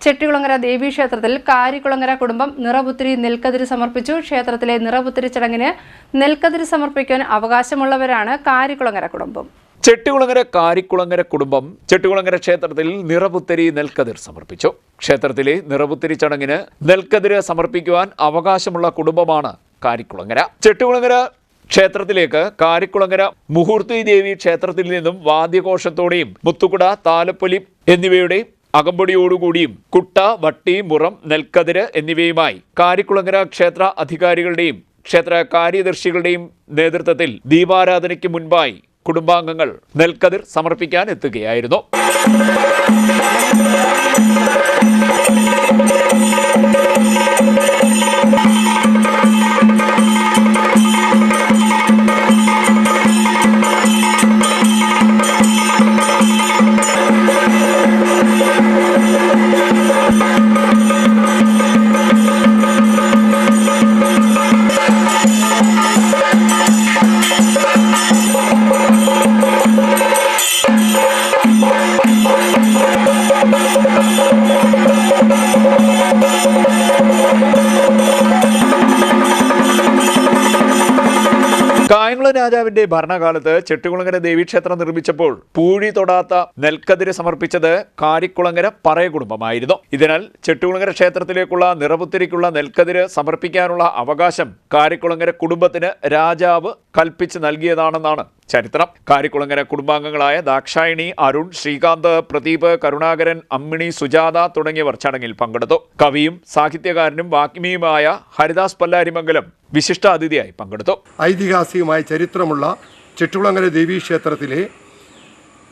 ചെട്ടികുളങ്ങര ദേവീക്ഷേത്രത്തിൽ കാരിക്കുളങ്ങര കുടുംബം നിറപുത്തിരി നെൽക്കതിര് സമർപ്പിച്ചു. ക്ഷേത്രത്തിലെ നിറപുത്തിരി ചടങ്ങിന് നെൽക്കതിര് സമർപ്പിക്കാൻ അവകാശമുള്ളവരാണ് കാരിക്കുളങ്ങര കുടുംബം. ചെട്ടികുളങ്ങര കാരിക്കുളങ്ങര കുടുംബം ചെട്ടികുളങ്ങര ക്ഷേത്രത്തിൽ നിറപുത്തരി നെൽക്കതിർ സമർപ്പിച്ചു. ക്ഷേത്രത്തിലെ നിറപുത്തരി ചടങ്ങിന് നെൽക്കതിര് സമർപ്പിക്കുവാൻ അവകാശമുള്ള കുടുംബമാണ് കാരിക്കുളങ്ങര. ചെട്ടികുളങ്ങര ക്ഷേത്രത്തിലേക്ക് കാരിക്കുളങ്ങര മുഹൂർത്തി ദേവി ക്ഷേത്രത്തിൽ നിന്നും വാദ്യഘോഷത്തോടെയും മുത്തുകുട, താലപ്പൊലി എന്നിവയുടെ അകമ്പടിയോടുകൂടിയും കുട്ട, വട്ടി, മുറം, നെൽക്കതിര് എന്നിവയുമായി കാരിക്കുളങ്ങര ക്ഷേത്ര അധികാരികളുടെയും ക്ഷേത്ര കാര്യദർശികളുടെയും നേതൃത്വത്തിൽ ദീപാരാധനയ്ക്ക് മുൻപായി കുടുംബാംഗങ്ങൾ നെൽക്കതിർ സമർപ്പിക്കാൻ എത്തുകയായിരുന്നു. കായംകുളം രാജാവിന്റെ ഭരണകാലത്ത് ചെട്ടികുളങ്ങര ദേവീക്ഷേത്രം നിർമ്മിച്ചപ്പോൾ പൂഴി തൊടാത്ത നെൽക്കതിര് സമർപ്പിച്ചത് കാരിക്കുളങ്ങര പറയ കുടുംബമായിരുന്നു. ഇതിനാൽ ചെട്ടികുളങ്ങര ക്ഷേത്രത്തിലേക്കുള്ള നിറപുത്തിരിക്കുള്ള നെൽക്കതിര് സമർപ്പിക്കാനുള്ള അവകാശം കാരിക്കുളങ്ങര കുടുംബത്തിന് രാജാവ് കൽപ്പിച്ച് നൽകിയതാണെന്നാണ് ചരിത്രം. കാരിക്കുളങ്ങര കുടുംബാംഗങ്ങളായ ദാക്ഷായണി, അരുൺ, ശ്രീകാന്ത്, പ്രദീപ്, കരുണാകരൻ, അമ്മിണി, സുജാത തുടങ്ങിയവർ ചടങ്ങിൽ പങ്കെടുത്തു. കവിയും സാഹിത്യകാരനും വാഗ്മിയുമായ ഹരിദാസ് പല്ലാരിമംഗലം വിശിഷ്ട അതിഥിയായി പങ്കെടുത്തു. ഐതിഹാസികമായ ചരിത്രമുള്ള ചെട്ടികുളങ്ങര ദേവീക്ഷേത്രത്തിലെ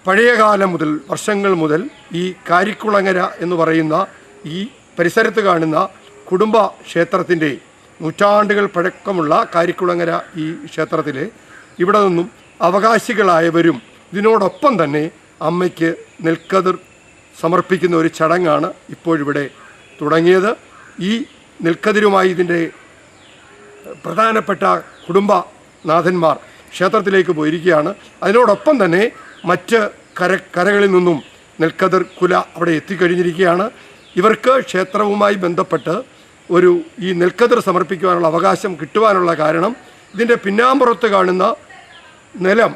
പഴയകാലം മുതൽ, വർഷങ്ങൾ മുതൽ ഈ കാരിക്കുളങ്ങര എന്ന് പറയുന്ന ഈ പരിസരത്ത് കാണുന്ന കുടുംബ ക്ഷേത്രത്തിൻ്റെ നൂറ്റാണ്ടുകൾ പഴക്കമുള്ള കാരിക്കുളങ്ങര ഈ ക്ഷേത്രത്തിലെ ഇവിടെ നിന്നും അവകാശികളായവരും ഇതിനോടൊപ്പം തന്നെ അമ്മയ്ക്ക് നെൽക്കതിർ സമർപ്പിക്കുന്ന ഒരു ചടങ്ങാണ് ഇപ്പോഴിവിടെ തുടങ്ങിയത്. ഈ നെൽക്കതിരുമായി ഇതിൻ്റെ പ്രധാനപ്പെട്ട കുടുംബനാഥന്മാർ ക്ഷേത്രത്തിലേക്ക് പോയിരിക്കുകയാണ്. അതിനോടൊപ്പം തന്നെ മറ്റ് കരകളിൽ നിന്നും നെൽക്കതിർ കുല അവിടെ എത്തിക്കഴിഞ്ഞിരിക്കുകയാണ്. ഇവർക്ക് ക്ഷേത്രവുമായി ബന്ധപ്പെട്ട് ഈ നെൽക്കതിർ സമർപ്പിക്കുവാനുള്ള അവകാശം കിട്ടുവാനുള്ള കാരണം ഇതിൻ്റെ പിന്നാമ്പുറത്ത് കാണുന്ന നിലം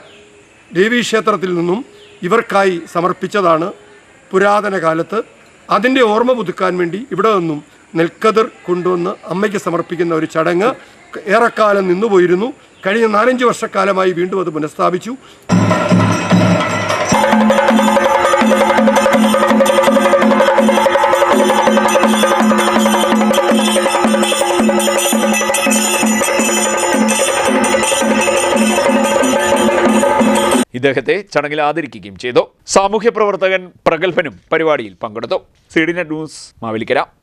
ദേവീക്ഷേത്രത്തിൽ നിന്നും ഇവർക്കായി സമർപ്പിച്ചതാണ് പുരാതന കാലത്ത്. അതിൻ്റെ ഓർമ്മ പുതുക്കാൻ വേണ്ടി ഇവിടെ നിന്നും നെൽക്കതിർ കൊണ്ടുവന്ന് അമ്മയ്ക്ക് സമർപ്പിക്കുന്ന ഒരു ചടങ്ങ് ഏറെക്കാലം നിന്നുപോയിരുന്നു. കഴിഞ്ഞ 4-5 വർഷക്കാലമായി വീണ്ടും അത് പുനഃസ്ഥാപിച്ചു. ഇദ്ദേഹത്തെ ചടങ്ങിൽ ആദരിക്കുകയും ചെയ്തു. സാമൂഹ്യ പ്രവർത്തകൻ പ്രഗത്ഭനും പരിപാടിയിൽ പങ്കെടുത്തു. CDNet news, Mavelikkara.